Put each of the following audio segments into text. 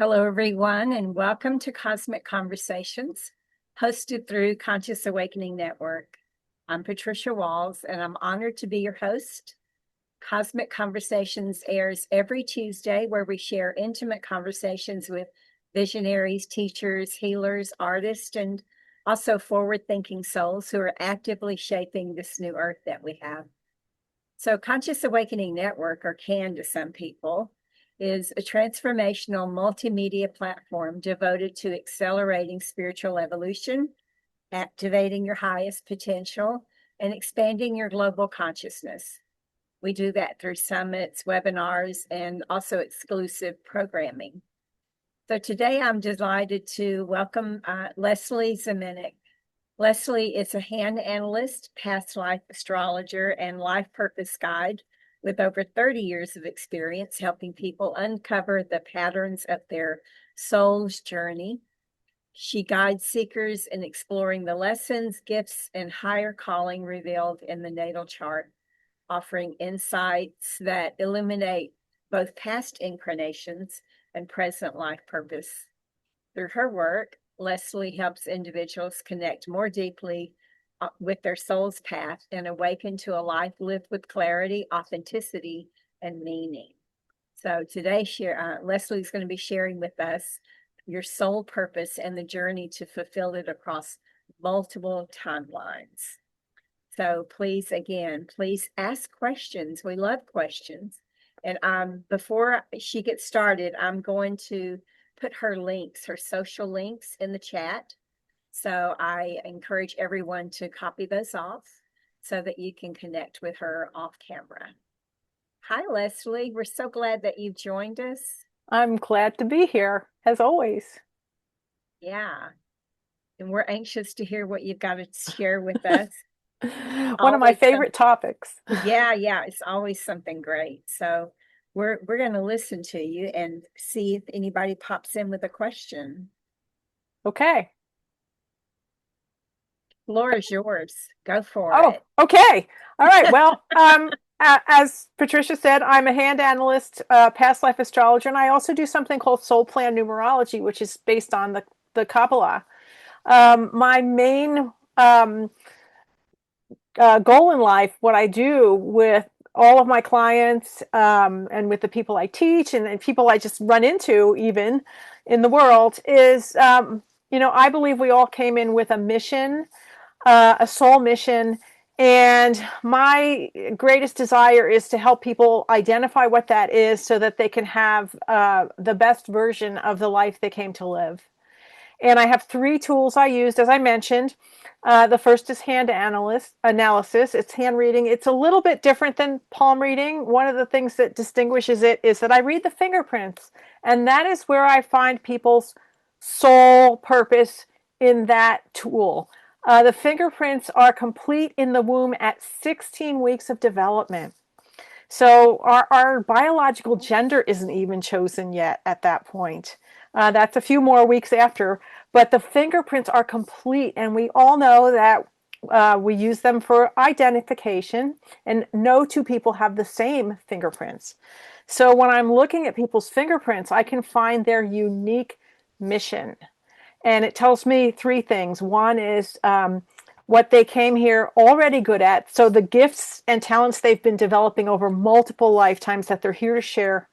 Hello, everyone, and welcome to Cosmic Conversations, hosted through Conscious Awakening Network. I'm Patricia Walls, and I'm honored to be your host. Cosmic Conversations airs every Tuesday, where we share intimate conversations with visionaries, teachers, healers, artists, and also forward-thinking souls who are actively shaping this new earth that we have. So Conscious Awakening Network, or CAN to some people, is a transformational multimedia platform devoted to accelerating spiritual evolution, activating your highest potential, and expanding your global consciousness. We do that through summits, webinars, and also exclusive programming. So today I'm delighted to welcome Leslie Zemenek. Leslie is a hand analyst, past life astrologer, and life purpose guide with over 30 years of experience helping people uncover the patterns of their soul's journey. She guides seekers in exploring the lessons, gifts, and higher calling revealed in the natal chart, offering insights that illuminate both past incarnations and present life purpose. Through her work, Leslie helps individuals connect more deeply with their soul's path and awaken to a life lived with clarity, authenticity, and meaning. So today, Leslie's going to be sharing with us your soul purpose and the journey to fulfill it across multiple timelines. So please ask questions. We love questions. And before she gets started, I'm going to put her social links in the chat. So I encourage everyone to copy those off so that you can connect with her off camera. Hi, Leslie. We're so glad that you've joined us. I'm glad to be here, as always. Yeah. And we're anxious to hear what you've got to share with us. One of my Always favorite topics. Yeah, it's always something great. So we're going to listen to you and see if anybody pops in with a question. Okay. Floor is yours. Go for Oh, it. okay. All right. Well, as Patricia said, I'm a hand analyst, past life astrologer, and I also do something called soul plan numerology, which is based on the Kabbalah. My main goal in life, what I do with all of my clients and with the people I teach and people I just run into even in the world is, I believe we all came in with a mission, a soul mission. And my greatest desire is to help people identify what that is so that they can have the best version of the life they came to live. And I have 3 tools I used, as I mentioned. The first is hand analysis. It's hand reading. It's a little bit different than palm reading. One of the things that distinguishes it is that I read the fingerprints. And that is where I find people's soul purpose in that tool. The fingerprints are complete in the womb at 16 weeks of development. So our biological gender isn't even chosen yet at that point. That's a few more weeks after, but the fingerprints are complete, and we all know that we use them for identification, and no 2 people have the same fingerprints. So when I'm looking at people's fingerprints, I can find their unique mission. And it tells me 3 things. One is what they came here already good at. So the gifts and talents they've been developing over multiple lifetimes that they're here to share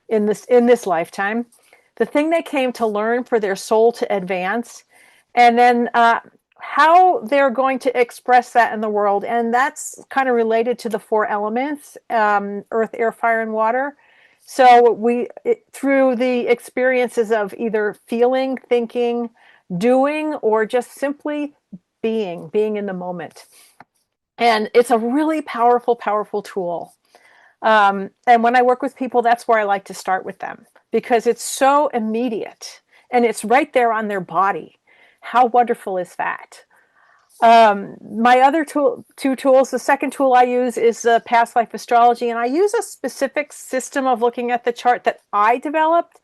in this lifetime. The thing they came to learn for their soul to advance. And then how they're going to express that in the world. And that's kind of related to the 4 elements, earth, air, fire, and water. So through the experiences of either feeling, thinking, doing, or just simply being in the moment. And it's a really powerful, powerful tool. And when I work with people, that's where I like to start with them because it's so immediate and it's right there on their body. How wonderful is that? My other 2 tools, the second tool I use is past life astrology, and I use a specific system of looking at the chart that I developed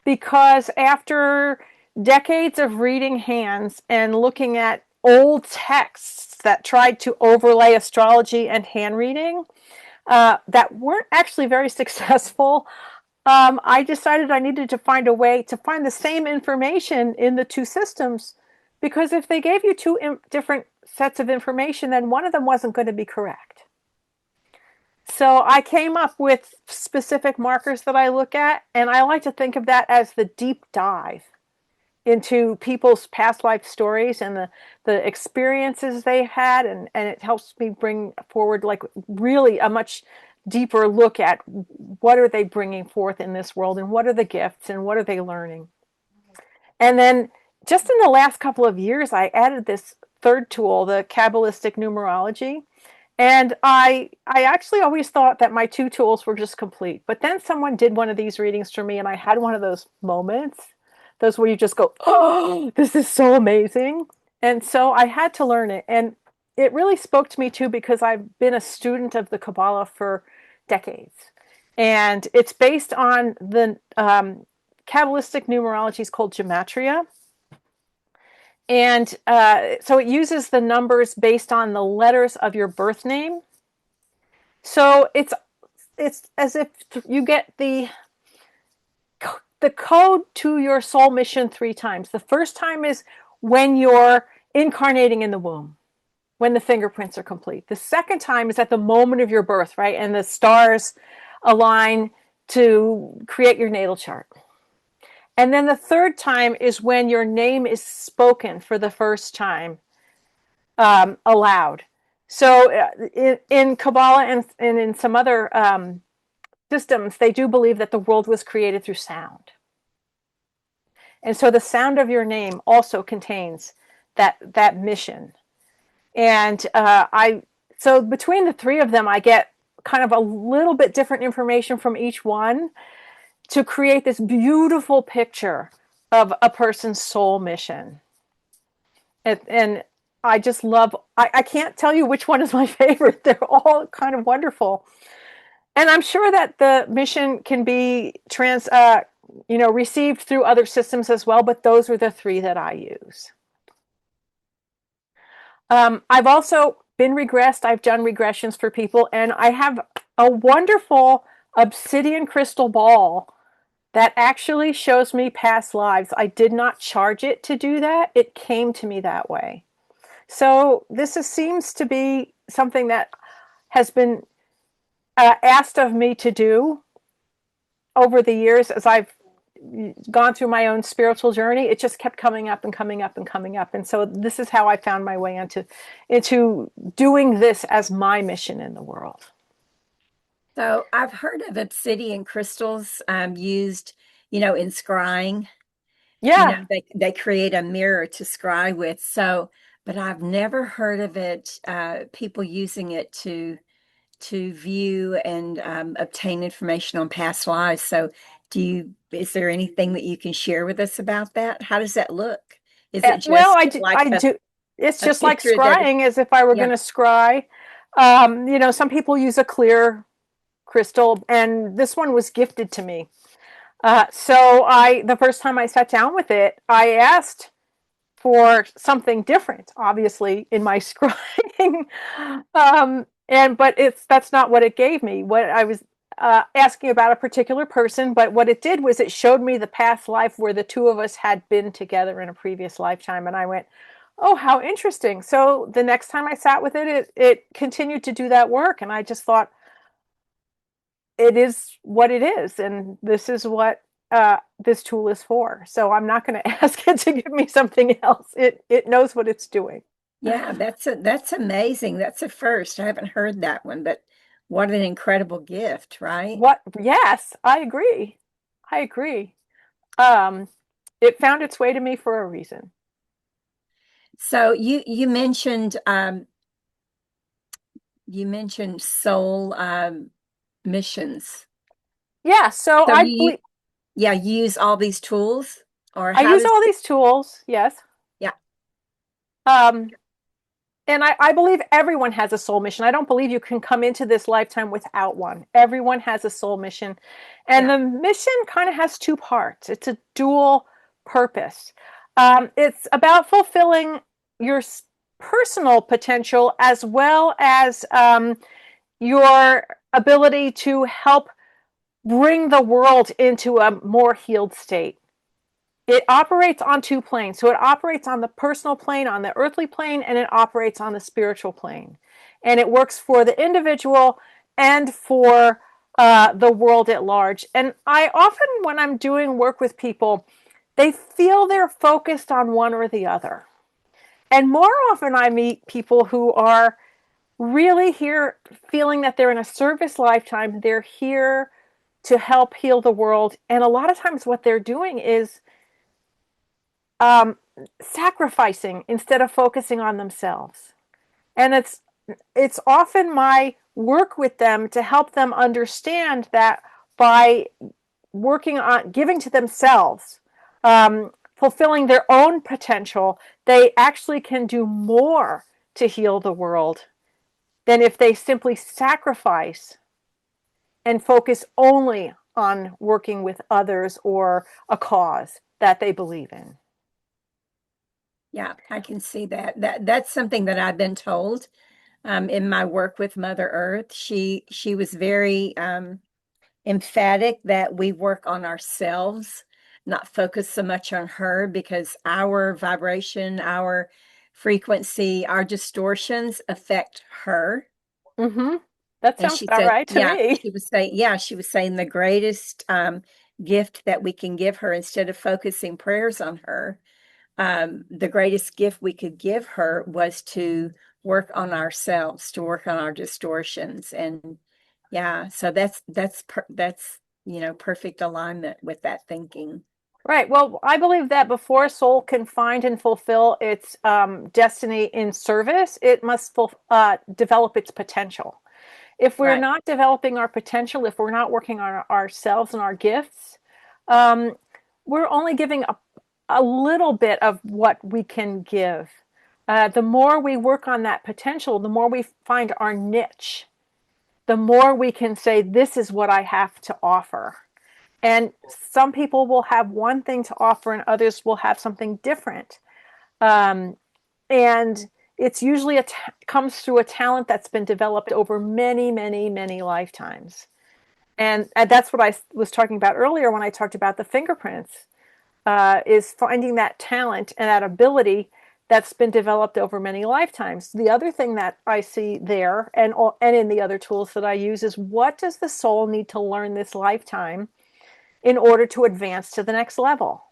because after decades of reading hands and looking at old texts that tried to overlay astrology and hand reading that weren't actually very successful, I decided I needed to find a way to find the same information in the two systems, because if they gave you two different sets of information, then one of them wasn't going to be correct. So I came up with specific markers that I look at, and I like to think of that as the deep dive into people's past life stories and the experiences they had, and it helps me bring forward like really a much deeper look at what are they bringing forth in this world, and what are the gifts, and what are they learning. And then just in the last couple of years, I added this third tool, the Qabbalistic Numerology. And I actually always thought that my two tools were just complete. But then someone did one of these readings for me, and I had one of those moments, those where you just go, oh, this is so amazing. And so I had to learn it. And it really spoke to me too, because I've been a student of the Kabbalah for decades. And it's based on the Kabbalistic numerology is called gematria. And so it uses the numbers based on the letters of your birth name. So it's as if you get the code to your soul mission 3 times. The first time is when you're incarnating in the womb, when the fingerprints are complete. The second time is at the moment of your birth, right? And the stars align to create your natal chart. And then the third time is when your name is spoken for the first time aloud. So in Kabbalah and in some other systems, they do believe that the world was created through sound. And so the sound of your name also contains that mission. And so between the 3 of them, I get kind of a little bit different information from each one to create this beautiful picture of a person's soul mission. And I just love, I can't tell you which one is my favorite. They're all kind of wonderful. And I'm sure that the mission can be received through other systems as well, but those are the 3 that I use. I've also been regressed. I've done regressions for people, and I have a wonderful obsidian crystal ball that actually shows me past lives. I did not charge it to do that. It came to me that way. So this seems to be something that has been asked of me to do over the years as I've gone through my own spiritual journey. It just kept coming up and coming up and coming up. And so this is how I found my way into doing this as my mission in the world. So I've heard of obsidian crystals used, in scrying. Yeah. They create a mirror to scry with. So, but I've never heard of it, people using it to view and obtain information on past lives. So is there anything that you can share with us about that? How does that look? Is it Well, just I do. It's just like picture scrying, as if I were Yeah. going to scry. Some people use a clear crystal, and this one was gifted to me. So the first time I sat down with it, I asked for something different, obviously, in my scrying. But that's not what it gave me. What I was asking about a particular person, but what it did was it showed me the past life where the 2 of us had been together in a previous lifetime, and I went, oh, how interesting. So the next time I sat with it continued to do that work, and I just thought, it is what it is, and this is what this tool is for. So I'm not going to ask it to give me something else. It knows what it's doing. Yeah, that's amazing. That's a first. I haven't heard that one, but what an incredible gift, right? Yes, I agree. I agree. It found its way to me for a reason. So you mentioned soul missions. Yeah, so So I you use all these tools, or I use all these tools, yes. Yeah. And I believe everyone has a soul mission. I don't believe you can come into this lifetime without one. Everyone has a soul mission. And the mission kind of has 2 parts. It's a dual purpose. It's about fulfilling your personal potential, as well as your ability to help bring the world into a more healed state. It operates on two planes. So it operates on the personal plane, on the earthly plane, and it operates on the spiritual plane. And it works for the individual and for the world at large. And I often, when I'm doing work with people, they feel they're focused on one or the other. And more often, I meet people who are really here feeling that they're in a service lifetime. They're here to help heal the world. And a lot of times, what they're doing is um, sacrificing instead of focusing on themselves. And it's often my work with them to help them understand that by working on giving to themselves, fulfilling their own potential, they actually can do more to heal the world than if they simply sacrifice and focus only on working with others or a cause that they believe in. Yeah, I can see that. That's something that I've been told in my work with Mother Earth. She was very emphatic that we work on ourselves, not focus so much on her, because our vibration, our frequency, our distortions affect her. Mm-hmm. That And sounds she about said, right to yeah, me. she was saying the greatest gift that we can give her, instead of focusing prayers on her, the greatest gift we could give her was to work on ourselves, to work on our distortions. And yeah, so that's perfect alignment with that thinking. Right. Well, I believe that before a soul can find and fulfill its destiny in service, it must develop its potential. If we're Right. not developing our potential, if we're not working on ourselves and our gifts, um, we're only giving a little bit of what we can give. The more we work on that potential, the more we find our niche, the more we can say, this is what I have to offer. And some people will have one thing to offer and others will have something different. Um, and it's usually comes through a talent that's been developed over many, many, many lifetimes. And that's what I was talking about earlier when I talked about the fingerprints, is finding that talent and that ability that's been developed over many lifetimes. The other thing that I see there, and in the other tools that I use, is what does the soul need to learn this lifetime in order to advance to the next level?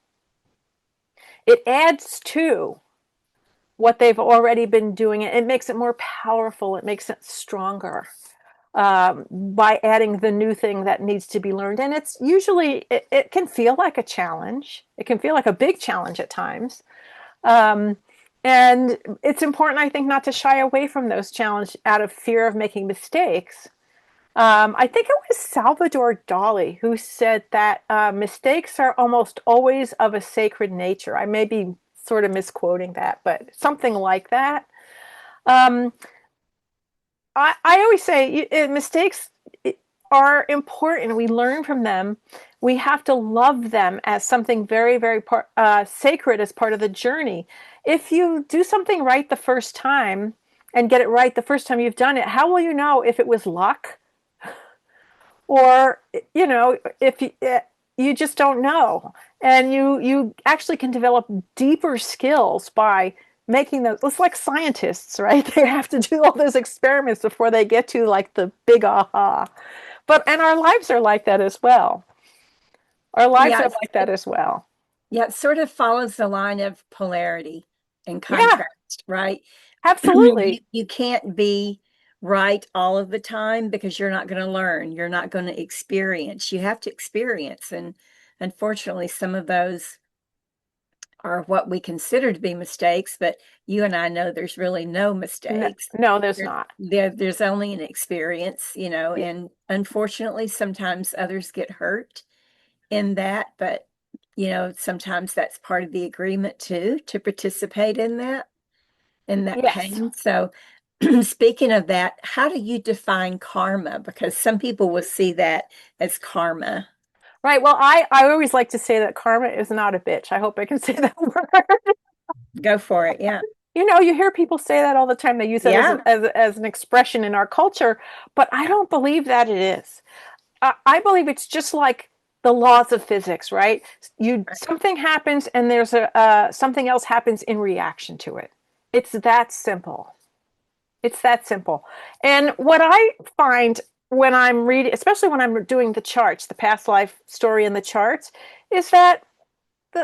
It adds to what they've already been doing. It makes it more powerful. It makes it stronger by adding the new thing that needs to be learned. And it's usually, it can feel like a challenge. It can feel like a big challenge at times. Um, and it's important, I think, not to shy away from those challenges out of fear of making mistakes. I think it was Salvador Dali who said that mistakes are almost always of a sacred nature. I may be sort of misquoting that, but something like that. Um, I always say mistakes are important. We learn from them. We have to love them as something very, very sacred as part of the journey. If you do something right the first time and get it right the first time you've done it, how will you know if it was luck? Or if you just don't know, and you actually can develop deeper skills by making those. It's like scientists, right? They have to do all those experiments before they get to like the big aha. And our lives are like that as well. Our lives Yeah, are like that as well. yeah, it sort of follows the line of polarity and Yeah, contrast, right? absolutely. You can't be right all of the time, because you're not going to learn. You're not going to experience. You have to experience. And unfortunately, some of those are what we consider to be mistakes, but you and I know there's really no No, mistakes. no, there's not. There's only an experience, Yeah. and unfortunately, sometimes others get hurt in that, but sometimes that's part of the agreement too, to participate in that Yes. pain. So speaking of that, how do you define karma? Because some people will see that as karma. Right. Well, I always like to say that karma is not a bitch. I hope I can say that word. Go for it. Yeah. You hear people say that all the time. They use it Yeah. as an expression in our culture, but I Yeah. don't believe that it is. I believe it's just like the laws of physics, right? Right. Something happens and there's something else happens in reaction to it. It's that simple. It's that simple. And what I find when I'm reading, especially when I'm doing the charts, the past life story in the charts, is that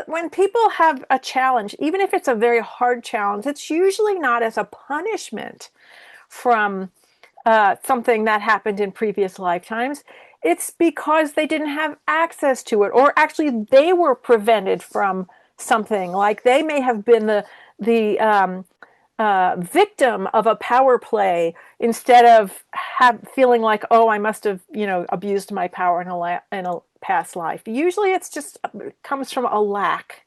when people have a challenge, even if it's a very hard challenge, it's usually not as a punishment from something that happened in previous lifetimes. It's because they didn't have access to it, or actually they were prevented from something. Like they may have been the victim of a power play instead of feeling like, oh, I must have, abused my power in a past life. Usually it's just comes from a lack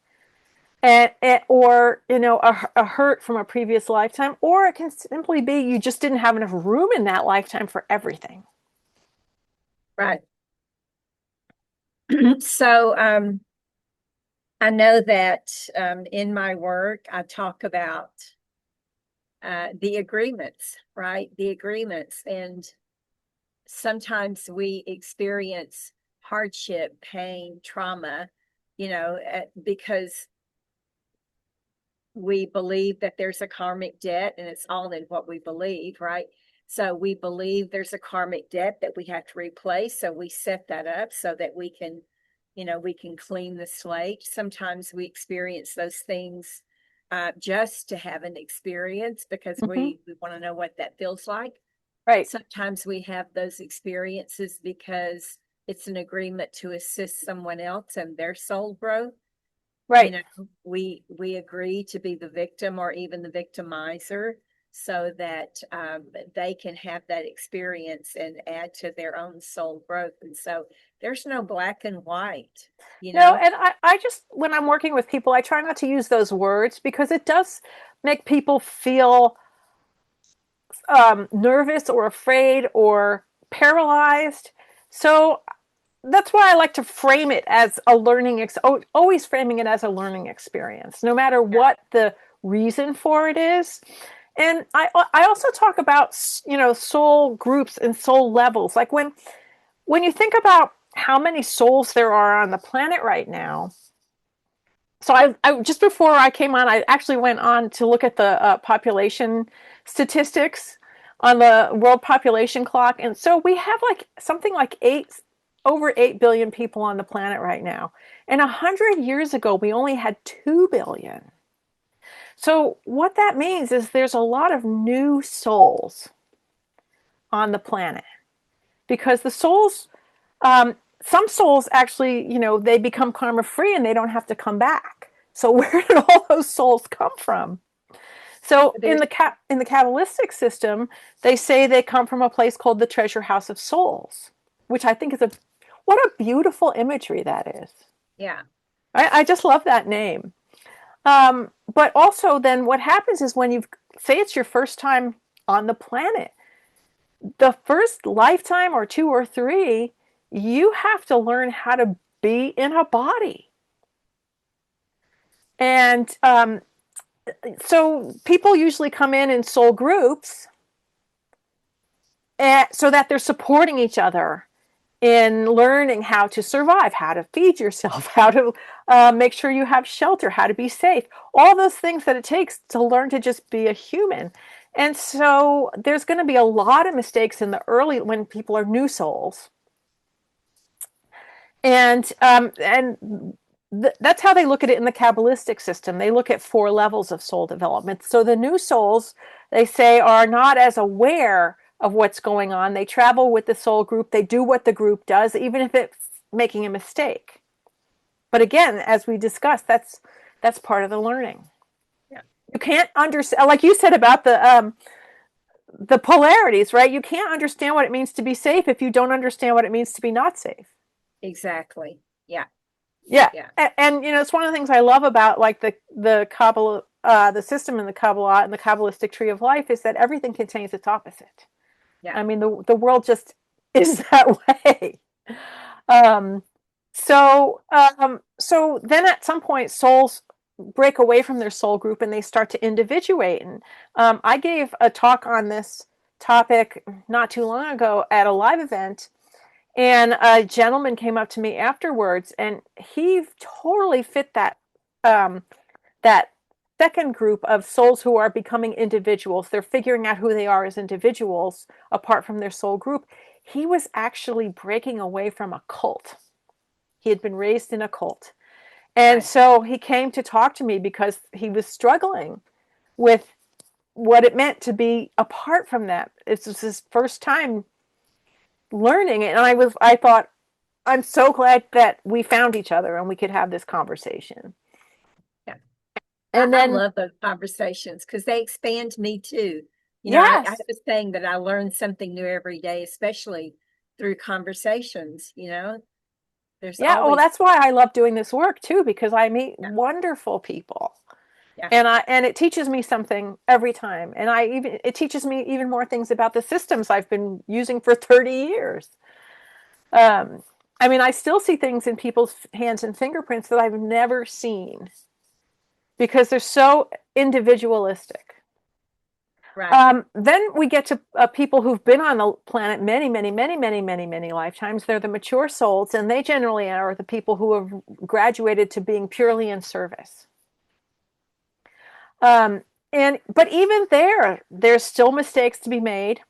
or a hurt from a previous lifetime, or it can simply be you just didn't have enough room in that lifetime for everything. Right. So I know that in my work, I talk about the agreements, right? The agreements. And sometimes we experience hardship, pain, trauma, because we believe that there's a karmic debt, and it's all in what we believe, right? So we believe there's a karmic debt that we have to replace. So we set that up so that we can, we can clean the slate. Sometimes we experience those things just to have an experience because Mm-hmm. we want to know what that feels like. Right. Sometimes we have those experiences because it's an agreement to assist someone else and their soul growth. Right. We agree to be the victim or even the victimizer so that they can have that experience and add to their own soul growth. And so there's no black and white, you No, know. and I just, when I'm working with people, I try not to use those words because it does make people feel nervous or afraid or paralyzed. So that's why I like to frame it as a always framing it as a learning experience, no matter Yeah. what the reason for it is. And I also talk about, soul groups and soul levels. Like when you think about how many souls there are on the planet right now. So I just before I came on, I actually went on to look at the population statistics on the world population clock, and so we have like something like over 8 billion people on the planet right now. And 100 years ago, we only had 2 billion. So what that means is there's a lot of new souls on the planet because the souls, some souls actually, they become karma free and they don't have to come back. So where did all those souls come from? So in There's the Kabbalistic system, they say they come from a place called the Treasure House of Souls, which I think is what a beautiful imagery that is. Yeah. I just love that name. But also, then what happens is when you say it's your first time on the planet, the first lifetime or two or three, you have to learn how to be in a body. And so people usually come in soul groups so that they're supporting each other in learning how to survive, how to feed yourself, how to make sure you have shelter, how to be safe, all those things that it takes to learn to just be a human. And so there's going to be a lot of mistakes in the early when people are new souls. And that's how they look at it in the Kabbalistic system. They look at 4 levels of soul development. So the new souls, they say, are not as aware of what's going on. They travel with the soul group. They do what the group does, even if it's making a mistake. But again, as we discussed, that's part of the learning. Yeah. You can't understand, like you said about the polarities, right? You can't understand what it means to be safe if you don't understand what it means to be not safe. Exactly. Yeah. Yeah, Yeah. and it's one of the things I love about like the Kabbalah, the system in the Kabbalah and the Kabbalistic tree of life is that everything contains its opposite. Yeah. I mean, the world just is that way. Um, so then at some point, souls break away from their soul group and they start to individuate. And I gave a talk on this topic not too long ago at a live event, And a gentleman came up to me afterwards, and he totally fit that second group of souls who are becoming individuals. They're figuring out who they are as individuals apart from their soul group. He was actually breaking away from a cult. He had been raised in a cult. And Right. so he came to talk to me because he was struggling with what it meant to be apart from that. It was his first time learning it. And I thought, I'm so glad that we found each other and we could have this conversation. Yeah. And I then, love those conversations because they expand me too. You know, I yes, have a saying that I learn something new every day, especially through conversations, you know. There's yeah, well, always, that's why I love doing this work too, because I meet yeah, wonderful people. yeah, And it teaches me something every time. And it teaches me even more things about the systems I've been using for 30 years. Um, I mean, I still see things in people's hands and fingerprints that I've never seen because they're so individualistic. right. Then we get to people who've been on the planet many, many, many, many, many, many lifetimes. They're the mature souls, and they generally are the people who have graduated to being purely in service. Um, but even there's still mistakes to be made.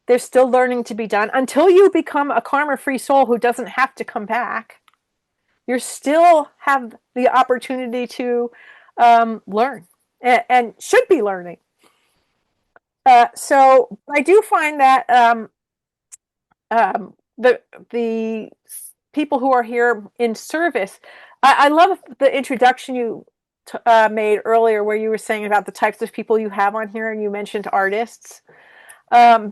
There's still learning to be done until you become a karma-free soul who doesn't have to come back. You still have the opportunity to learn and should be learning. So I do find that the people who are here in service, I love the introduction you made earlier, where you were saying about the types of people you have on here, and you mentioned artists.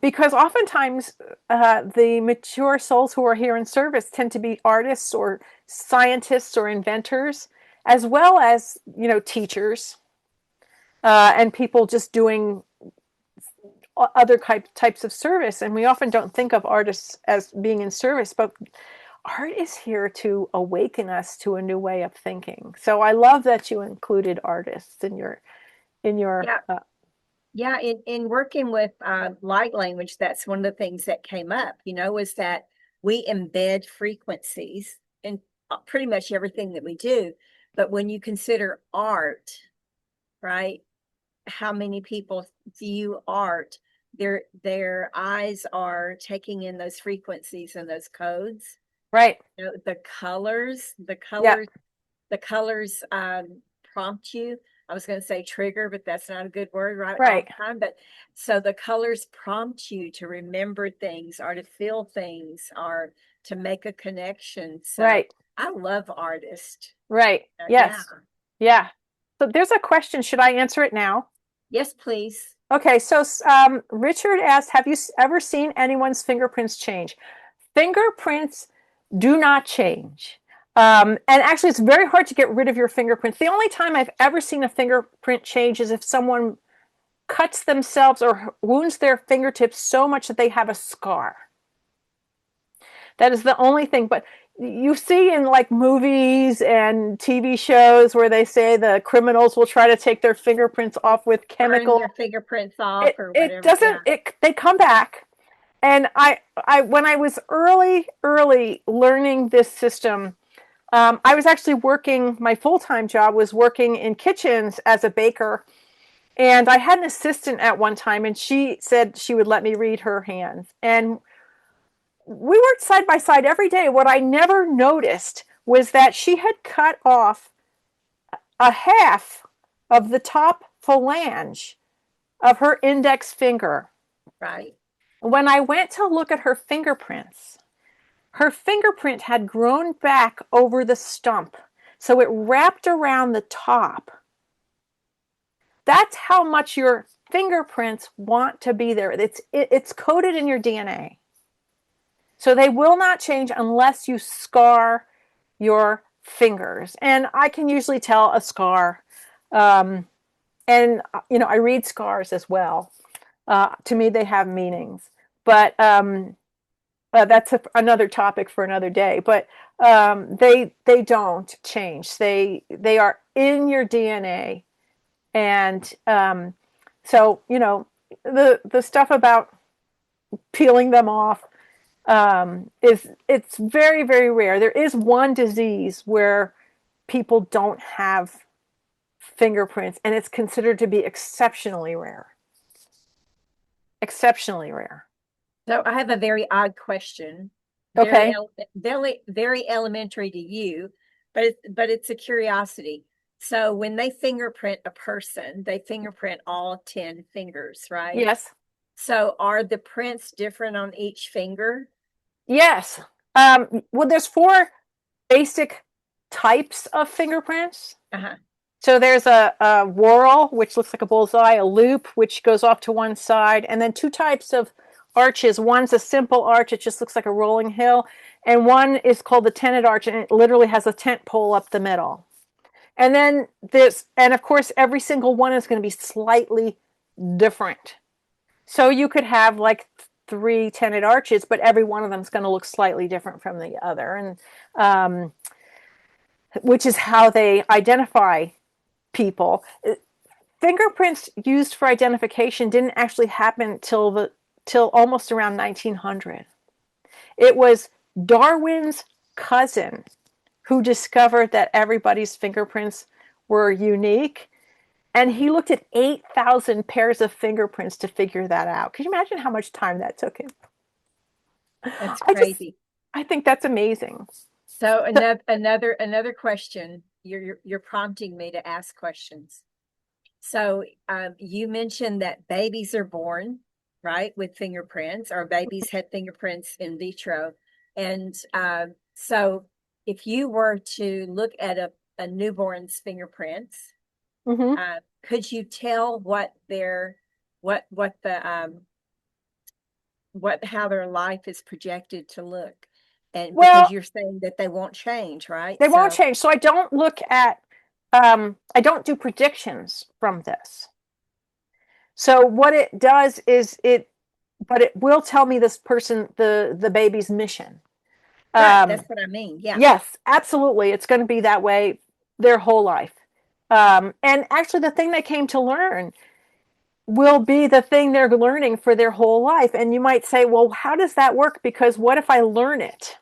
Because oftentimes the mature souls who are here in service tend to be artists or scientists or inventors, as well as teachers and people just doing other types of service. And we often don't think of artists as being in service, but art is here to awaken us to a new way of thinking. So I love that you included artists in your Yeah. Yeah, in working with light language, that's one of the things that came up, you know, is that we embed frequencies in pretty much everything that we do. But when you consider art, right, how many people view art, their eyes are taking in those frequencies and those codes. right. You know, the colors, Yeah, the colors prompt you. I was going to say trigger, but that's not a good word right all right, the time. But so the colors prompt you to remember things or to feel things or to make a connection. So right, I love artists. right. Yeah. Yes, yeah. So there's a question. Should I answer it now? Yes, please. Okay, so Richard asked, have you ever seen anyone's fingerprints change? Fingerprints do not change. And actually, it's very hard to get rid of your fingerprints. The only time I've ever seen a fingerprint change is if someone cuts themselves or wounds their fingertips so much that they have a scar. That is the only thing. But you see in like movies and TV shows where they say the criminals will try to take their fingerprints off with Burn chemical. their fingerprints off or It whatever. Yeah. doesn't. They come back. And I when I was early learning this system, I was actually working. My full-time job was working in kitchens as a baker, and I had an assistant at one time, and she said she would let me read her hands. And we worked side by side every day. What I never noticed was that she had cut off a half of the top phalange of her index finger. Right. When I went to look at her fingerprint had grown back over the stump, so it wrapped around the top. That's how much your fingerprints want to be there. It's coded in your DNA. So they will not change unless you scar your fingers. And I can usually tell a scar. And, I read scars as well. To me, they have meanings. But that's another topic for another day. But they don't change. They are in your DNA. And so, the stuff about peeling them off, Is it's very, very rare. There is one disease where people don't have fingerprints, and it's considered to be exceptionally rare. Exceptionally rare. So I have a very odd question, Okay. very elementary to you, but it's a curiosity. So when they fingerprint a person, they fingerprint all 10 fingers, right? Yes. So are the prints different on each finger? Yes. Well, there's four basic types of fingerprints. Uh-huh. So there's a whorl, which looks like a bullseye, a loop, which goes off to one side, and then two types of arches. One's a simple arch, it just looks like a rolling hill, and one is called the tented arch, and it literally has a tent pole up the middle. And then this, and of course, every single one is going to be slightly different. So you could have like three tented arches, but every one of them is going to look slightly different from the other, and which is how they identify people. Fingerprints used for identification didn't actually happen till almost around 1900. It was Darwin's cousin who discovered that everybody's fingerprints were unique, and he looked at 8,000 pairs of fingerprints to figure that out. Can you imagine how much time that took him? That's I just crazy. I think that's amazing. So another question. You're prompting me to ask questions. So you mentioned that babies are born, right, with fingerprints, or babies had fingerprints in vitro. And so if you were to look at a newborn's fingerprints, Mm-hmm. could you tell what their what the what how their life is projected to look? And because Well, you're saying that they won't change, right? they won't So change. So I don't look at, I don't do predictions from this. So what it does is but it will tell me this person, the baby's mission. right, Um, that's what I mean. Yeah. yes, absolutely. It's going to be that way their whole life. And actually, the thing they came to learn will be the thing they're learning for their whole life. And you might say, well, how does that work? Because what if I learn it?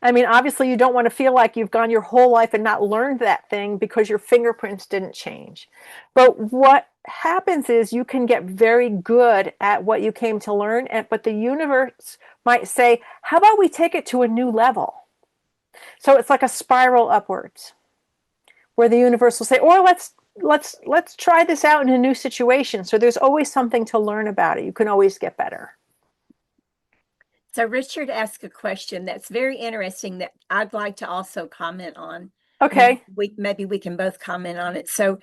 I mean, obviously, you don't want to feel like you've gone your whole life and not learned that thing because your fingerprints didn't change. But what happens is you can get very good at what you came to learn, but the universe might say, how about we take it to a new level? So it's like a spiral upwards where the universe will say, or let's try this out in a new situation. So there's always something to learn about it. You can always get better. So Richard asked a question that's very interesting that I'd like to also comment on. And Okay. maybe we can both comment on it. So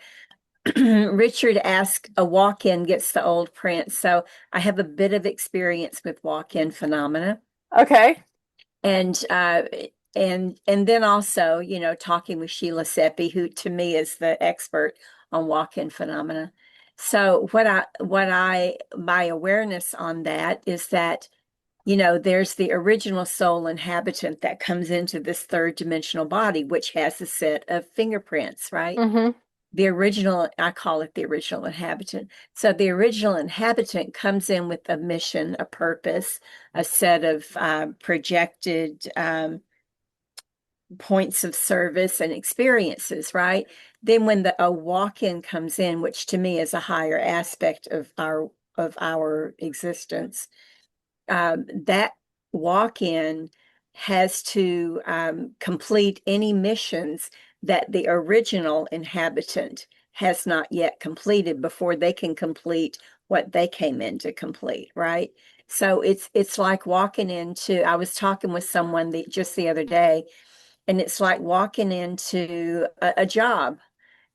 Richard asked, a walk-in gets the old print. So I have a bit of experience with walk-in phenomena. Okay. And and then also, talking with Sheila Seppi, who to me is the expert on walk-in phenomena. So my awareness on that is that there's the original soul inhabitant that comes into this third dimensional body, which has a set of fingerprints, right? Mm-hmm. The original, I call it the original inhabitant. So the original inhabitant comes in with a mission, a purpose, a set of projected points of service and experiences, right? Then when a walk-in comes in, which to me is a higher aspect of our existence, that walk-in has to complete any missions that the original inhabitant has not yet completed before they can complete what they came in to complete, right? So it's like walking into, I was talking with someone just the other day, and it's like walking into a job.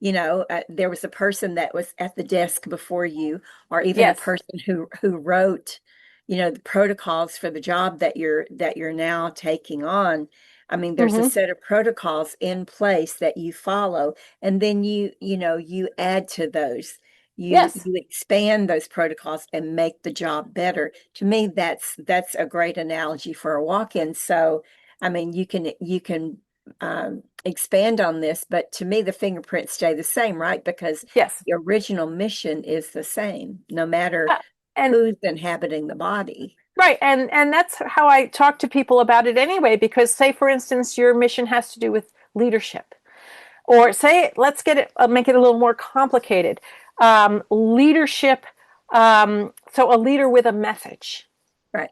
There was a person that was at the desk before you, or even the Yes. person who wrote, the protocols for the job that you're now taking on. I mean, there's a Mm-hmm. set of protocols in place that you follow, and then you add to those. You Yes. you expand those protocols and make the job better. To me, that's a great analogy for a walk-in. So, I mean, you can expand on this, but to me, the fingerprints stay the same, right? Because Yes. the original mission is the same, no matter Uh, and who's inhabiting the body. Right. And that's how I talk to people about it anyway, because say, for instance, your mission has to do with leadership. Or say, let's get it, make it a little more complicated. Leadership, so a leader with a message, Right.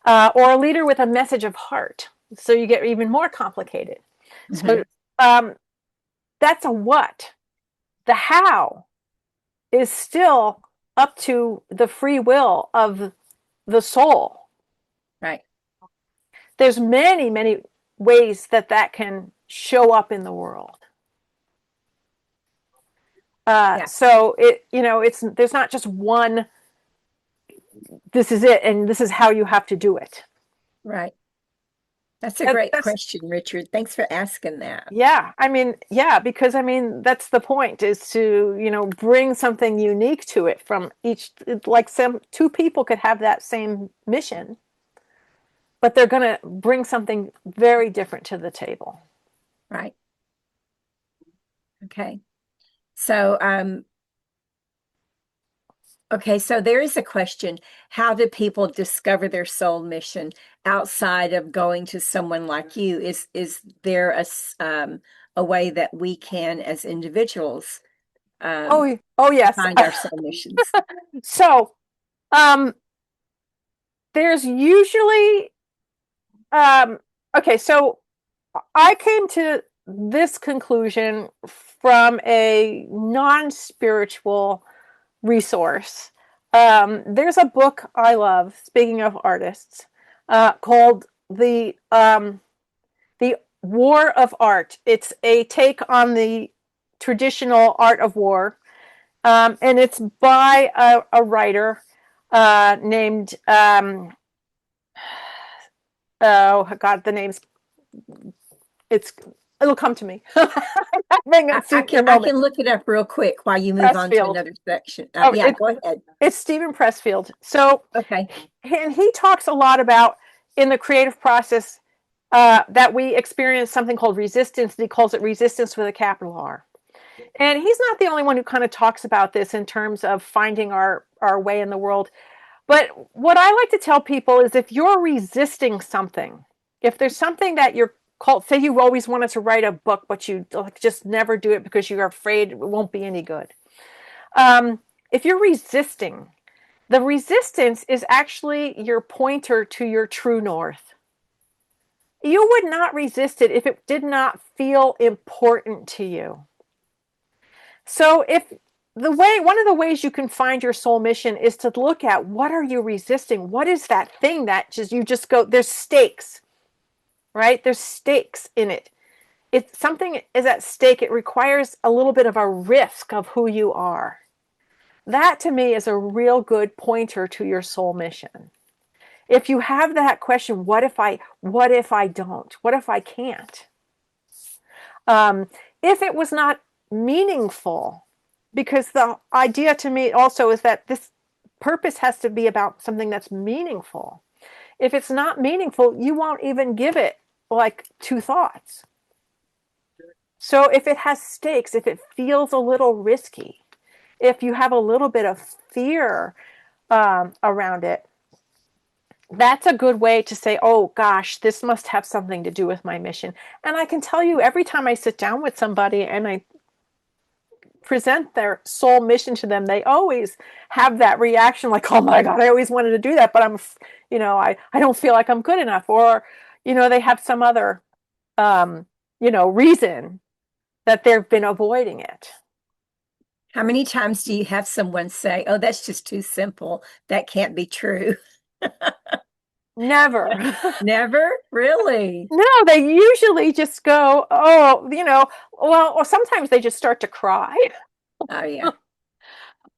or a leader with a message of heart. So you get even more complicated. Mhm. So that's a what. The how is still up to the free will of the soul. Right. There's many, many ways that that can show up in the world. Yeah. So it, it's there's not just one. This is it, and this is how you have to do it. Right. That's a great That's question, Richard. Thanks for asking that. yeah. I mean, yeah, because I mean that's the point is to bring something unique to it from each. Like some two people could have that same mission, but they're going to bring something very different to the table. Right. Okay. So, okay, so there is a question. How do people discover their soul mission outside of going to someone like you? Is there a way that we can, as individuals, um, Oh yes. find our soul missions? So um, there's usually okay. So I came to this conclusion from a non-spiritual resource. There's a book I love, speaking of artists, called the War of Art. It's a take on the traditional art of war, and it's by a writer named oh God, the name's it's it'll come to me. Having a senior I moment. can look it up real quick while you move on to Pressfield. another section. Oh, Yeah, go ahead. it's Stephen Pressfield. So, Okay. and he talks a lot about in the creative process that we experience something called resistance. He calls it resistance with a capital R. And he's not the only one who kind of talks about this in terms of finding our way in the world. But what I like to tell people is if you're resisting something, if there's something that you're called, say you always wanted to write a book, but you just never do it because you're afraid it won't be any good. If you're resisting, the resistance is actually your pointer to your true north. You would not resist it if it did not feel important to you. So if one of the ways you can find your soul mission is to look at what are you resisting? What is that thing that you just go, there's stakes, right? There's stakes in it. If something is at stake, it requires a little bit of a risk of who you are. That to me is a real good pointer to your soul mission. If you have that question, what if I don't? What if I can't? If it was not meaningful, because the idea to me also is that this purpose has to be about something that's meaningful. If it's not meaningful, you won't even give it like two thoughts. So if it has stakes, if it feels a little risky, if you have a little bit of fear around it, that's a good way to say, oh gosh, this must have something to do with my mission. And I can tell you every time I sit down with somebody and I present their soul mission to them, they always have that reaction like, oh my God, I always wanted to do that, but I don't feel like I'm good enough. Or, they have some other, reason that they've been avoiding it. How many times do you have someone say, oh, that's just too simple. That can't be true? Never. Never? Really? No, they usually just go, oh, well, or sometimes they just start to cry. Oh, yeah.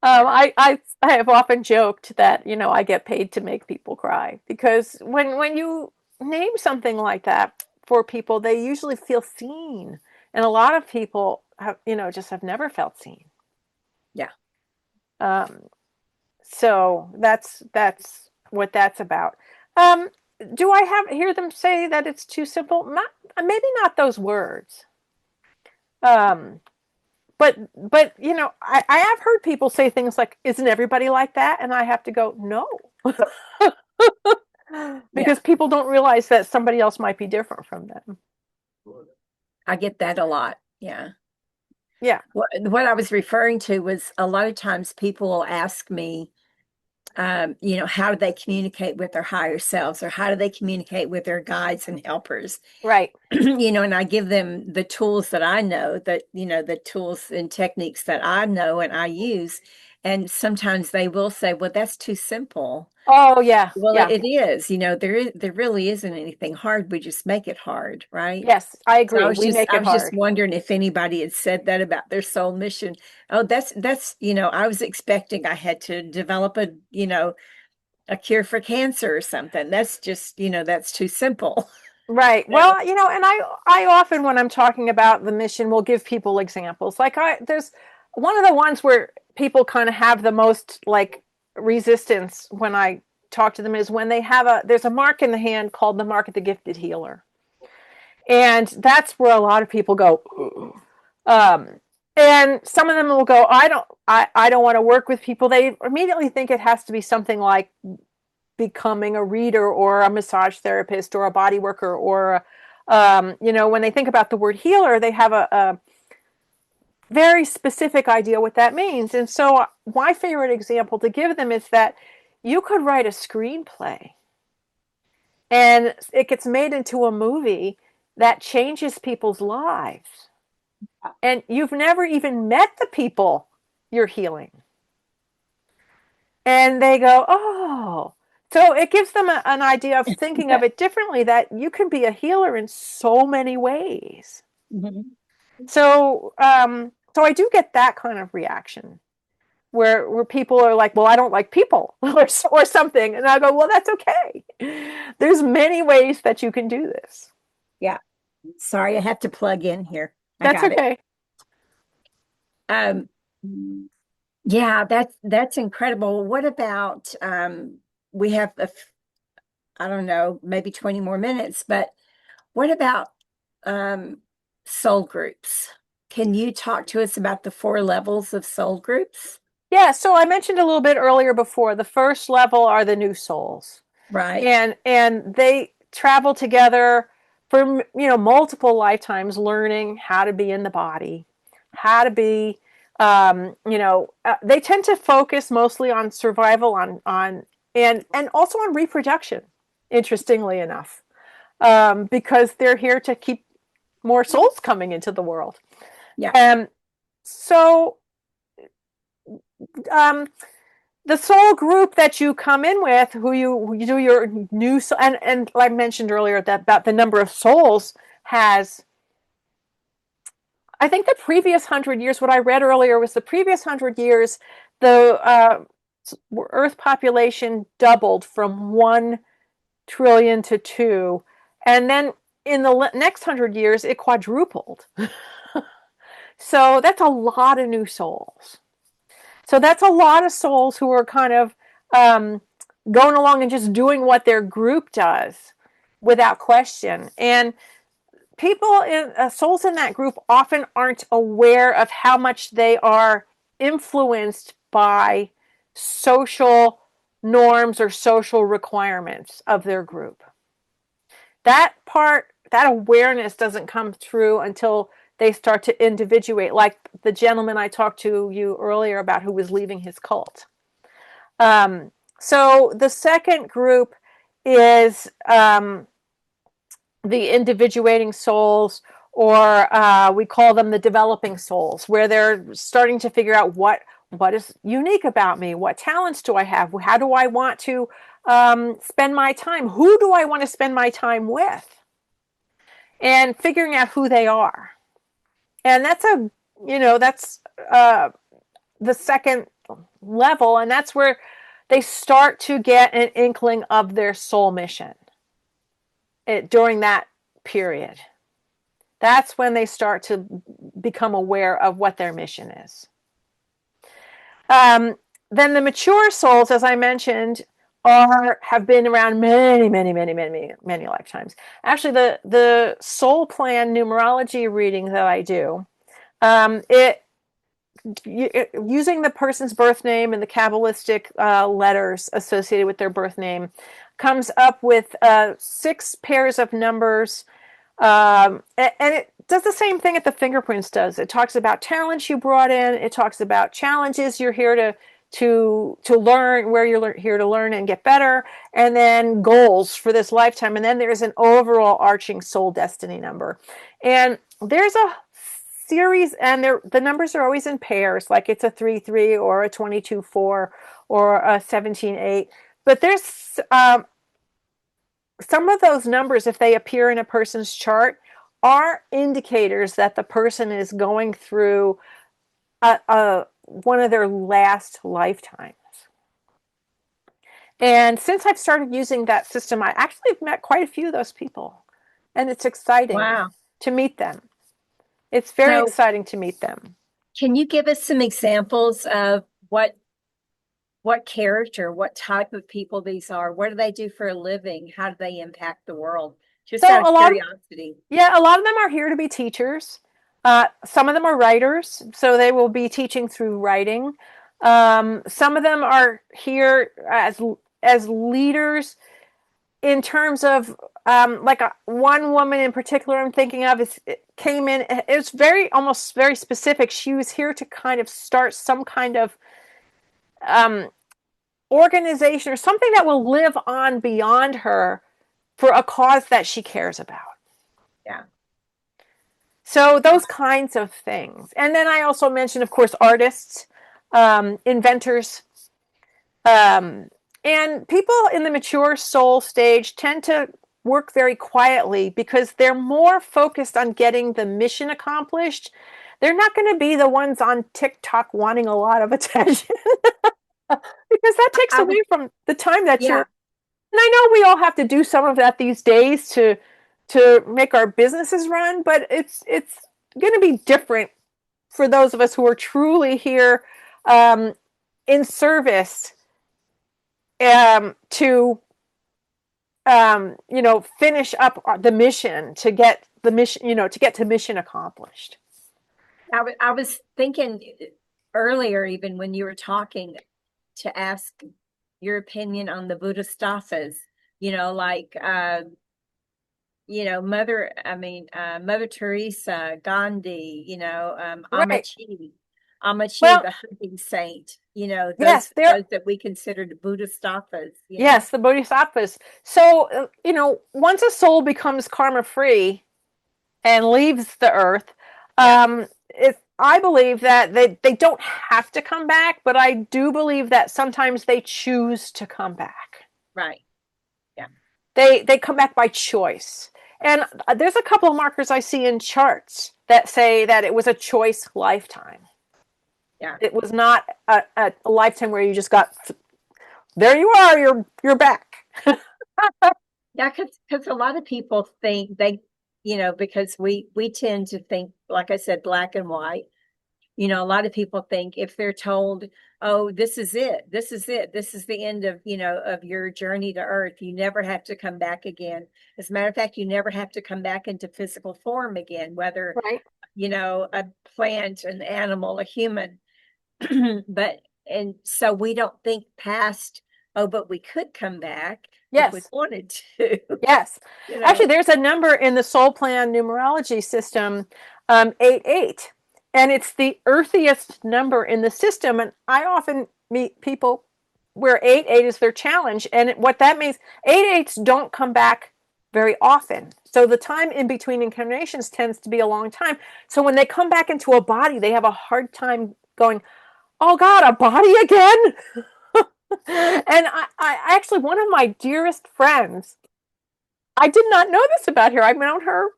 I have often joked that I get paid to make people cry because when you name something like that for people, they usually feel seen, and a lot of people have just have never felt seen. Yeah. So that's what that's about. Do I hear them say that it's too simple? Maybe not those words. But I have heard people say things like, "Isn't everybody like that?" And I have to go, "No." Because people don't realize that somebody else might be different from them. I get that a lot. Yeah. Yeah. What I was referring to was a lot of times people will ask me, how do they communicate with their higher selves, or how do they communicate with their guides and helpers? Right. And I give them the tools that I know, the tools and techniques that I know and I use. And sometimes they will say, well, that's too simple. Oh, yeah. Well, Yeah. it is, there really isn't anything hard. We just make it hard, right? Yes, I So agree. We make I it was just hard. wondering if anybody had said that about their soul mission. Oh, I was expecting I had to develop a cure for cancer or something. That's just, that's too simple. Right. Well, and I often, when I'm talking about the mission, will give people examples. Like there's one of the ones where people kind of have the most like resistance when I talk to them is when there's a mark in the hand called the mark of the gifted healer. And that's where a lot of people go, "Ugh." And some of them will go, I don't want to work with people. They immediately think it has to be something like becoming a reader or a massage therapist or a body worker, or when they think about the word healer, they have a very specific idea what that means. And so my favorite example to give them is that you could write a screenplay and it gets made into a movie that changes people's lives, and you've never even met the people you're healing, and they go, oh. So it gives them an idea of thinking of it differently, that you can be a healer in so many ways. Mhm. So so I do get that kind of reaction where people are like, well, I don't like people or something. And I go, well, that's okay. There's many ways that you can do this. Yeah. Sorry, I have to plug in here. I That's got it. okay. Um, yeah, that's incredible. What about we have I don't know, maybe 20 more minutes, but what about um soul groups? Can you talk to us about the 4 levels of soul groups? Yeah, so I mentioned a little bit earlier before, the first level are the new souls. Right. And they travel together for multiple lifetimes, learning how to be in the body, how to be they tend to focus mostly on survival, on and also on reproduction, interestingly enough, because they're here to keep more souls coming into the world. Yeah. So um the soul group that you come in with, who you do your new soul, and like I mentioned earlier, that about the number of souls has, I think the previous 100 years, what I read earlier was the previous 100 years, the Earth population doubled from 1 trillion to 2, and then in the next 100 years it quadrupled. So that's a lot of new souls. So that's a lot of souls who are kind of going along and just doing what their group does without question. And souls in that group often aren't aware of how much they are influenced by social norms or social requirements of their group. That awareness doesn't come through until they start to individuate, like the gentleman I talked to you earlier about who was leaving his cult. So the second group is the individuating souls, or we call them the developing souls, where they're starting to figure out what is unique about me, what talents do I have, how do I want to spend my time, who do I want to spend my time with, and figuring out who they are. And that's the second level, and that's where they start to get an inkling of their soul mission during that period. That's when they start to become aware of what their mission is. Then the mature souls, as I mentioned, have been around many, many, many, many, many lifetimes. Actually, the soul plan numerology reading that I do, using the person's birth name and the Qabbalistic letters associated with their birth name, comes up with 6 pairs of numbers. And it does the same thing that the fingerprints does. It talks about talents you brought in. It talks about challenges you're here to learn, where you're here to learn and get better, and then goals for this lifetime. And then there's an overall arching soul destiny number. And there's a series, and the numbers are always in pairs, like it's a 3-3 or a 22-4 or a 17-8. But there's some of those numbers, if they appear in a person's chart, are indicators that the person is going through one of their last lifetimes. And since I've started using that system, I actually have met quite a few of those people. And it's exciting to meet them. It's very exciting to meet them. Can you give us some examples of what character, what type of people these are? What do they do for a living? How do they impact the world? Just out of curiosity. A lot of them are here to be teachers. Some of them are writers, so they will be teaching through writing. Some of them are here as leaders in terms of one woman in particular I'm thinking of came in. It's almost very specific. She was here to kind of start some kind of organization or something that will live on beyond her for a cause that she cares about. Yeah. So those kinds of things. And then I also mentioned, of course, artists, inventors, and people in the mature soul stage tend to work very quietly because they're more focused on getting the mission accomplished. They're not going to be the ones on TikTok wanting a lot of attention because that takes away from the time that you're. And I know we all have to do some of that these days to make our businesses run, but it's going to be different for those of us who are truly here in service to finish up the mission, to get the mission, to get to mission accomplished. I was thinking earlier, even when you were talking, to ask your opinion on the Bodhisattvas, Mother Teresa, Gandhi, Amachi, the hunting saint, those that we consider the Bodhisattvas. Yes, the Bodhisattvas. So, once a soul becomes karma free and leaves the earth, I believe that they don't have to come back, but I do believe that sometimes they choose to come back. Right. Yeah. They come back by choice. And there's a couple of markers I see in charts that say that it was a choice lifetime. Yeah. It was not a lifetime where you just got, there you are, you're back. Yeah, because a lot of people think because we tend to think, like I said, black and white. A lot of people think if they're told, oh, this is it, this is the end of, of your journey to earth, you never have to come back again. As a matter of fact, you never have to come back into physical form again, whether, a plant, an animal, a human. And so we don't think past, oh, but we could come back if we wanted to. Yes. Actually, there's a number in the soul plan numerology system, 88. And it's the earthiest number in the system. And I often meet people where 88 is their challenge. And what that means, 88s don't come back very often. So the time in between incarnations tends to be a long time. So when they come back into a body, they have a hard time going, oh God, a body again? And I actually, one of my dearest friends, I did not know this about her. I've known her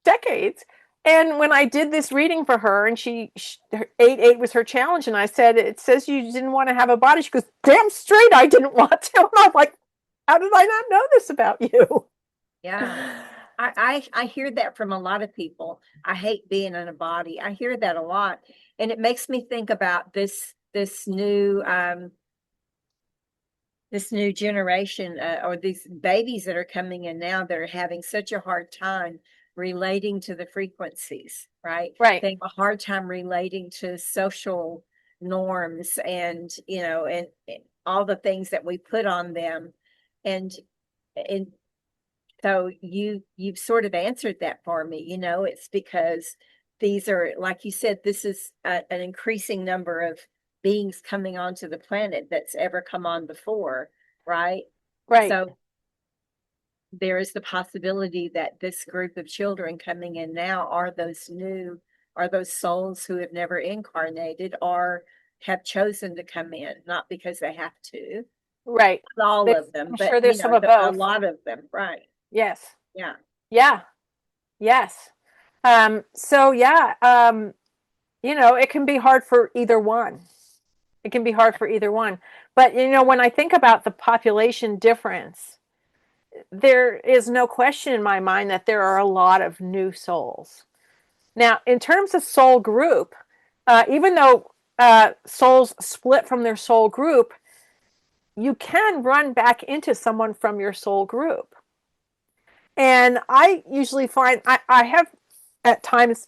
decades. And when I did this reading for her, and her 88 was her challenge, and I said, it says you didn't want to have a body. She goes, damn straight I didn't want to. And I was like, how did I not know this about you? Yeah. I hear that from a lot of people. I hate being in a body. I hear that a lot. And it makes me think about this new generation or these babies that are coming in now that are having such a hard time relating to the frequencies, right? They have a hard time relating to social norms and, and all the things that we put on them. And and so you've sort of answered that for me. It's because these are, like you said, this is an increasing number of beings coming onto the planet that's ever come on before, right? Right. So there is the possibility that this group of children coming in now are those souls who have never incarnated or have chosen to come in, not because they have to. Right. Not all There's, of them, I'm but sure there's some of a both. lot of them, right? Yes. Yeah. Yeah. Yes. So yeah, it can be hard for either one. It can be hard for either one. But when I think about the population difference, there is no question in my mind that there are a lot of new souls. Now, in terms of soul group, even though souls split from their soul group, you can run back into someone from your soul group. And I usually find I have at times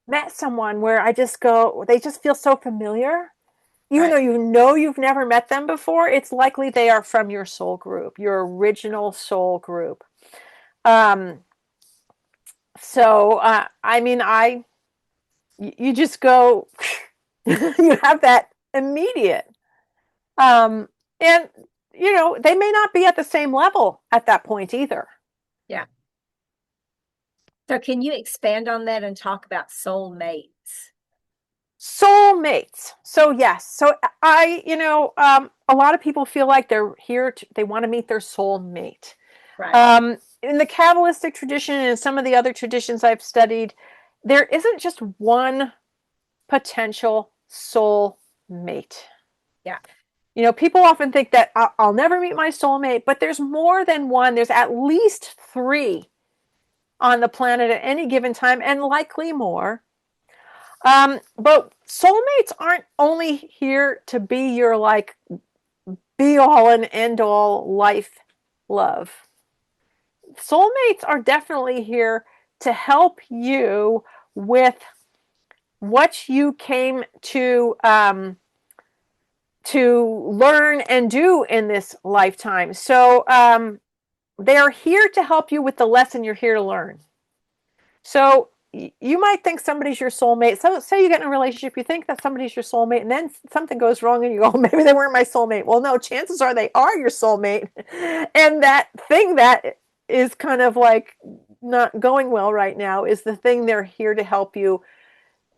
met someone where I just go, they just feel so familiar. Even Right. though you've never met them before, it's likely they are from your soul group, your original soul group. Um, so you just go, you have that immediate. And they may not be at the same level at that point either. Yeah. So can you expand on that and talk about soulmates? Soulmates. So yes. So a lot of people feel like they're here they want to meet their soulmate. Right. In the Qabbalistic tradition and some of the other traditions I've studied, there isn't just one potential soul mate. Yeah. People often think that I'll never meet my soulmate, but there's more than one. There's at least three on the planet at any given time, and likely more. But soulmates aren't only here to be your be all and end all life love. Soulmates are definitely here to help you with what you came to learn and do in this lifetime. So they're here to help you with the lesson you're here to learn. So you might think somebody's your soulmate. So say you get in a relationship, you think that somebody's your soulmate, and then something goes wrong and you go, maybe they weren't my soulmate. Well, no, chances are they are your soulmate. And that thing that is kind of like not going well right now is the thing they're here to help you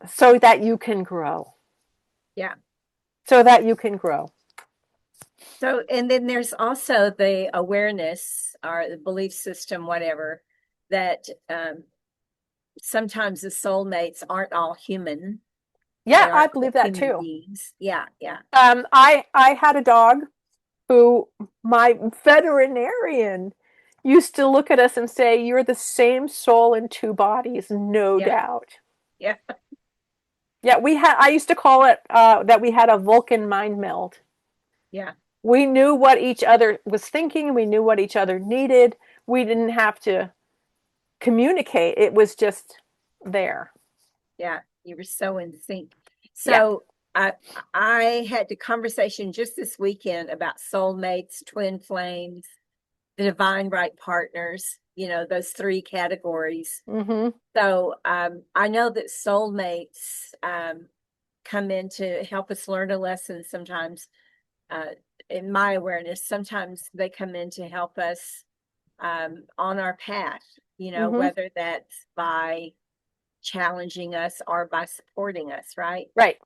so that you can grow. Yeah. So that you can grow. So, and then there's also the awareness or the belief system, whatever, that sometimes the soulmates aren't all human. Yeah, They I aren't all believe that human too. beings. Yeah, yeah, I had a dog who my veterinarian used to look at us and say, "You're the same soul in two bodies, no yeah, doubt." yeah, Yeah, I used to call it that we had a Vulcan mind meld. yeah, We knew what each other was thinking. We knew what each other needed. We didn't have to communicate. It was just there. yeah. You were so in sync. Yeah. So I had a conversation just this weekend about soulmates, twin flames, the divine right partners, those three categories. Mm-hmm. So I know that soulmates come in to help us learn a lesson sometimes. In my awareness, sometimes they come in to help us on our path, Mm-hmm. whether that's by challenging us or by supporting us, right? Right.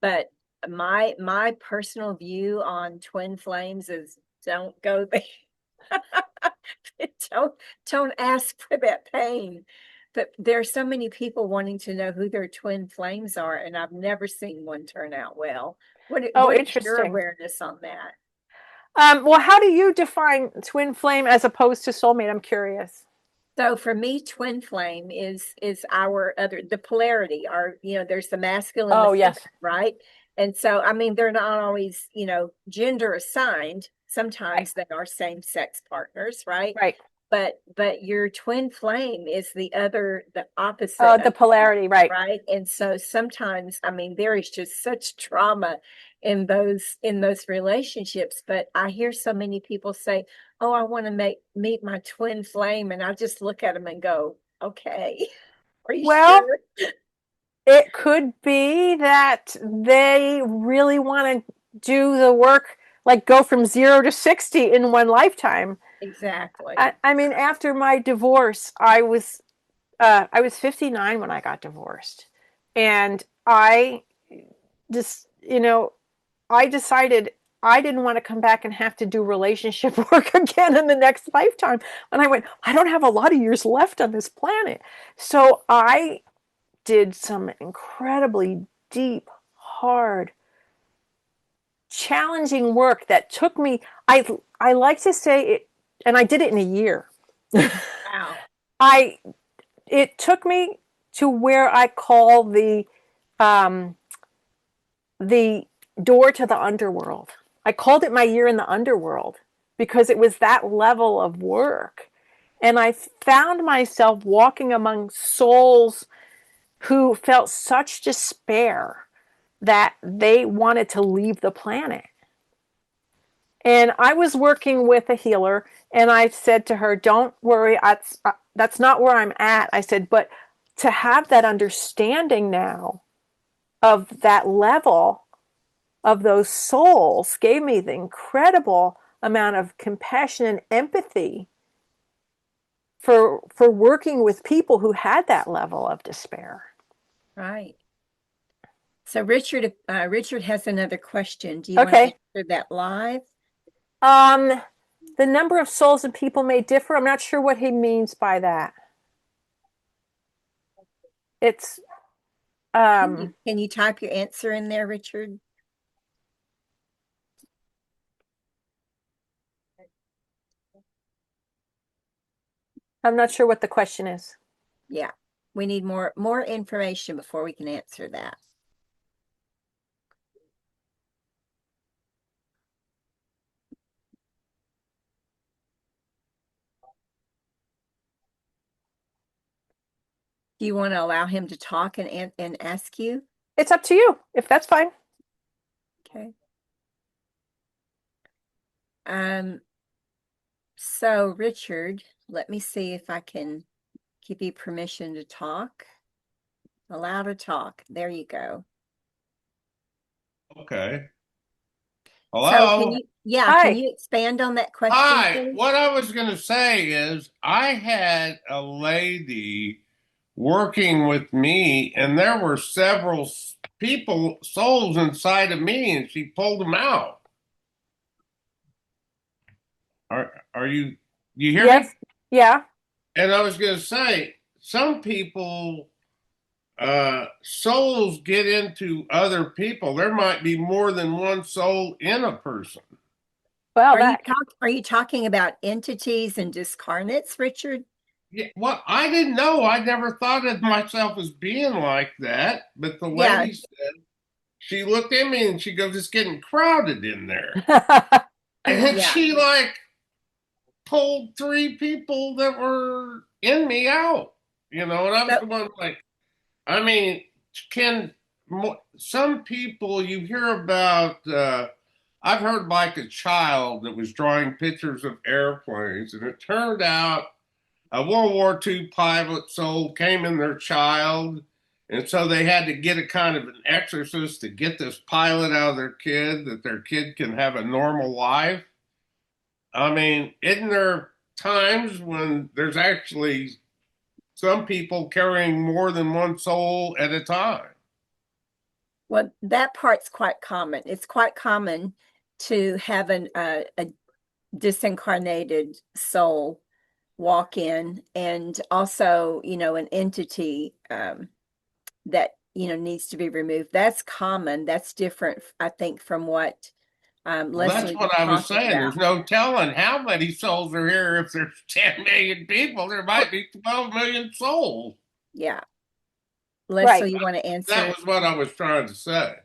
But my personal view on twin flames is don't go there. don't don't ask for that pain. But there are so many people wanting to know who their twin flames are, and I've never seen one turn out well. Oh, What is your interesting. awareness on that? Well, how do you define twin flame as opposed to soulmate? I'm curious. So for me, twin flame is our other the polarity, or there's the masculine, the Oh, feminine, yes. right? And so I mean they're not always, gender assigned. Right. Sometimes they are same sex partners, right? Right. but your twin flame is the opposite The of, polarity, right? right? And so sometimes, I mean, there is just such trauma in those relationships. But I hear so many people say, "Oh, I want to meet my twin flame," and I just look at them and go, "Okay, are you Well, sure?" it could be that they really want to do the work, like go from 0 to 60 in one lifetime. Exactly. I mean, after my divorce, I was 59 when I got divorced, and I just, I decided I didn't want to come back and have to do relationship work again in the next lifetime. And I went, I don't have a lot of years left on this planet. So I did some incredibly deep, hard, challenging work that took me, I like to say it, and I did it in a year. Wow. I it took me to where I call um, the door to the underworld. I called it my year in the underworld because it was that level of work. And I found myself walking among souls who felt such despair that they wanted to leave the planet. And I was working with a healer, and I said to her, "Don't worry, that's not where I'm at." I said, "But to have that understanding now of that level of those souls gave me the incredible amount of compassion and empathy for working with people who had that level of despair." Right. So Richard has another question. Do you want to Okay. answer that live? Um, the number of souls and people may differ. I'm not sure what he means by that. It's Can you type your answer in there, Richard? I'm not sure what the question is. Yeah. We need more information before we can answer that. Do you want to allow him to talk and ask you? It's up to you, if that's fine. Okay. So Richard, let me see if I can give you permission to talk. Allow to talk. There you go. Okay. So Hello. can Hi. you expand on that question, Hi. please? What I was going to say is I had a lady working with me, and there were several people, souls inside of me, and she pulled them out. Are you hear me? Yes. Yeah. And I was going to say some people souls get into other people. There might be more than one soul in a person. Well, Are you talking about entities and discarnates, Richard? Yeah, well, I didn't know. I never thought of myself as being like that. But the Yeah. lady said, she looked at me and she goes, "It's getting crowded in there." And Yeah. she like pulled three people that were in me out, and I was So, the one like, I mean, can some people you hear about, I've heard like a child that was drawing pictures of airplanes, and it turned out a World War II pilot soul came in their child, and so they had to get a kind of an exorcist to get this pilot out of their kid, that their kid can have a normal life. I mean, isn't there times when there's actually some people carrying more than one soul at a time? well, that part's quite common. It's quite common to have a disincarnated soul walk in, and also, an entity that needs to be removed. That's common. That's different, I think, from what Well, that's Leslie was what I was talking saying. about. There's no telling how many souls are here. If there's 10 million people, there might be 12 million souls. Yeah. Right. Leslie, you want to That answer? was what I was trying to say.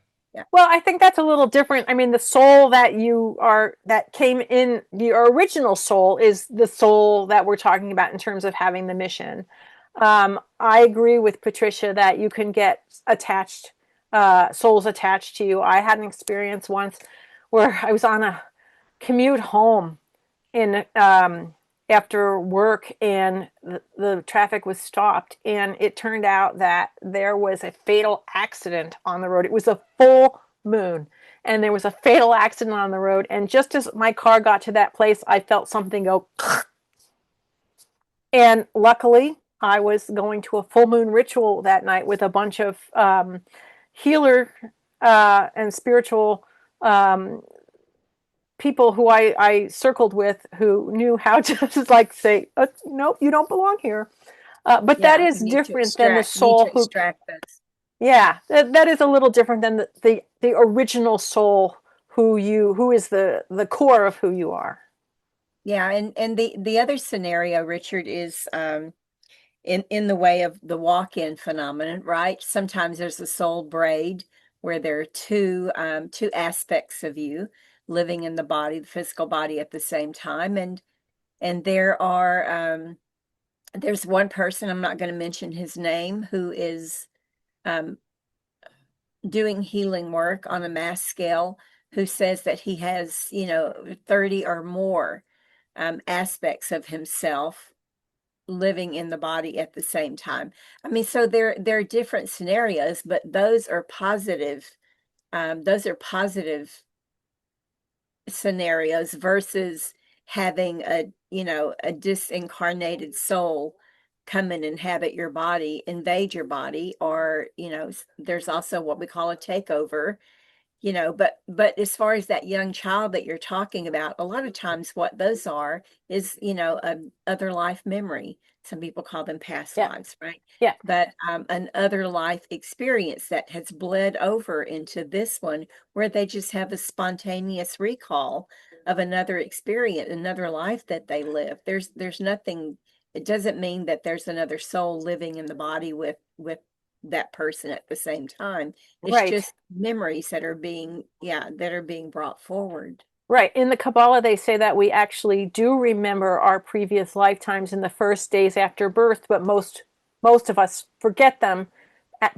Well, I think that's a little different. I mean, the soul that that came in, your original soul is the soul that we're talking about in terms of having the mission. I agree with Patricia that you can get attached, souls attached to you. I had an experience once where I was on a commute home in after work, and the traffic was stopped, and it turned out that there was a fatal accident on the road. It was a full moon, and there was a fatal accident on the road, and just as my car got to that place, I felt something go and luckily I was going to a full moon ritual that night with a bunch of healer and spiritual people who I circled with, who knew how to just like say, nope, you don't belong here. But that Yeah, is you need to different than the extract, need to soul who, extract those. yeah, that is a little different than the original soul who is the core of who you are. Yeah, and the other scenario, Richard, is in the way of the walk-in phenomenon, right? Sometimes there's a soul braid where there are two aspects of you living in the body, the physical body at the same time, and there's one person, I'm not going to mention his name, who is um, doing healing work on a mass scale, who says that he has 30 or more aspects of himself living in the body at the same time. I mean, so there are different scenarios, but those are positive. Those are positive scenarios versus having a disincarnated soul come and inhabit your body, invade your body, or there's also what we call a takeover. But as far as that young child that you're talking about, a lot of times what those are is a other life memory. Some people call them past Yeah, lives, right? yeah, But an other life experience that has bled over into this one, where they just have a spontaneous recall of another experience, another life that they live. There's nothing. It doesn't mean that there's another soul living in the body with that person at the same time. It's right. just memories that are being brought forward. Right. In the Kabbalah, they say that we actually do remember our previous lifetimes in the first days after birth, but most of us forget them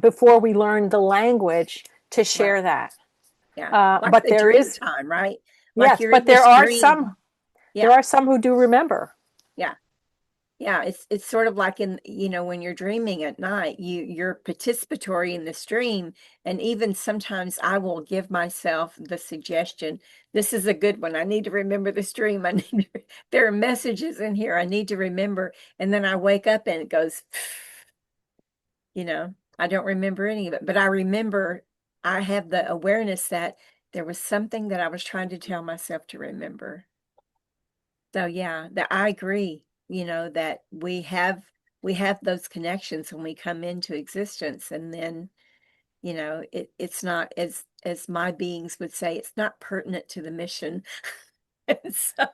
before we learn the language to Right. share that. Yeah. Like But the there dream is, time, right? Like yes, you're but in there this are dream. Yeah. some who do remember. Yeah. Yeah, it's sort of like when you're dreaming at night, you're participatory in this dream, and even sometimes I will give myself the suggestion, this is a good one. I need to remember this dream. There are messages in here I need to remember, and then I wake up and it goes, I don't remember any of it, but I have the awareness that there was something that I was trying to tell myself to remember. So yeah, that I agree, that we have those connections when we come into existence, and then, it's not, as my beings would say, it's not pertinent to the mission. And so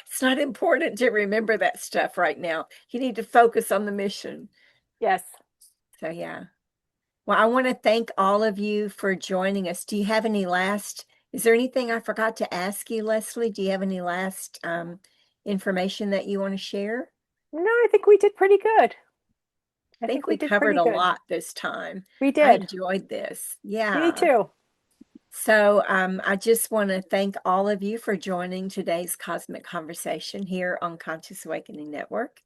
it's not important to remember that stuff right now. You need to focus on the mission. Yes. So yeah. Well, I want to thank all of you for joining us. Do you have is there anything I forgot to ask you, Leslie? Do you have any last information that you want to share? No, I think we did pretty good. I I think think we we did covered pretty a good. lot this time. We I did. enjoyed this. Me Yeah. too. So I just want to thank all of you for joining today's Cosmic Conversation here on Conscious Awakening Network.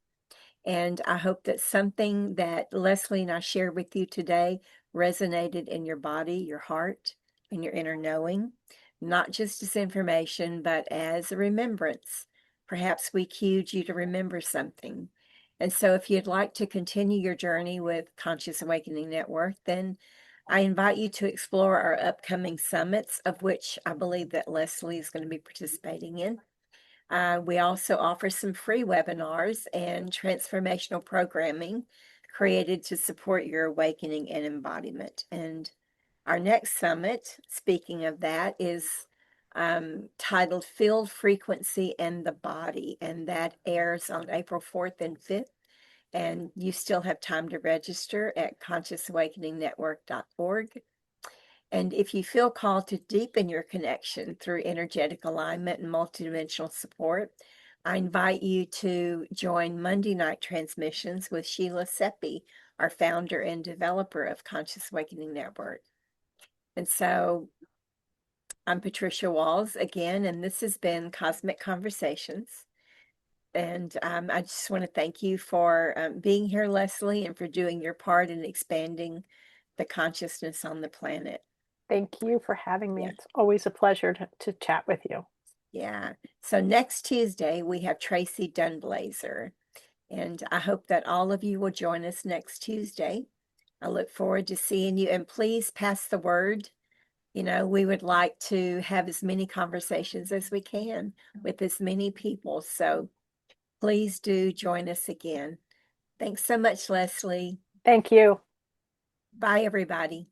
And I hope that something that Leslie and I shared with you today resonated in your body, your heart, and your inner knowing, not just as information, but as a remembrance. Perhaps we cued you to remember something. And so if you'd like to continue your journey with Conscious Awakening Network, then I invite you to explore our upcoming summits, of which I believe that Leslie is going to be participating in. We also offer some free webinars and transformational programming created to support your awakening and embodiment. And our next summit, speaking of that, is titled Field Frequency and the Body, and that airs on April 4th and 5th. And you still have time to register at consciousawakeningnetwork.org. And if you feel called to deepen your connection through energetic alignment and multidimensional support, I invite you to join Monday night transmissions with Sheila Seppi, our founder and developer of Conscious Awakening Network. And so I'm Patricia Walls again, and this has been Cosmic Conversations. And I just want to thank you for being here, Leslie, and for doing your part in expanding the consciousness on the planet. Thank you for having me. Yeah. It's always a pleasure to chat with you. Yeah. So next Tuesday, we have Tracy Dunblazer. And I hope that all of you will join us next Tuesday. I look forward to seeing you. And please pass the word. You know, we would like to have as many conversations as we can with as many people. So please do join us again. Thanks so much, Leslie. Thank you. Bye, everybody.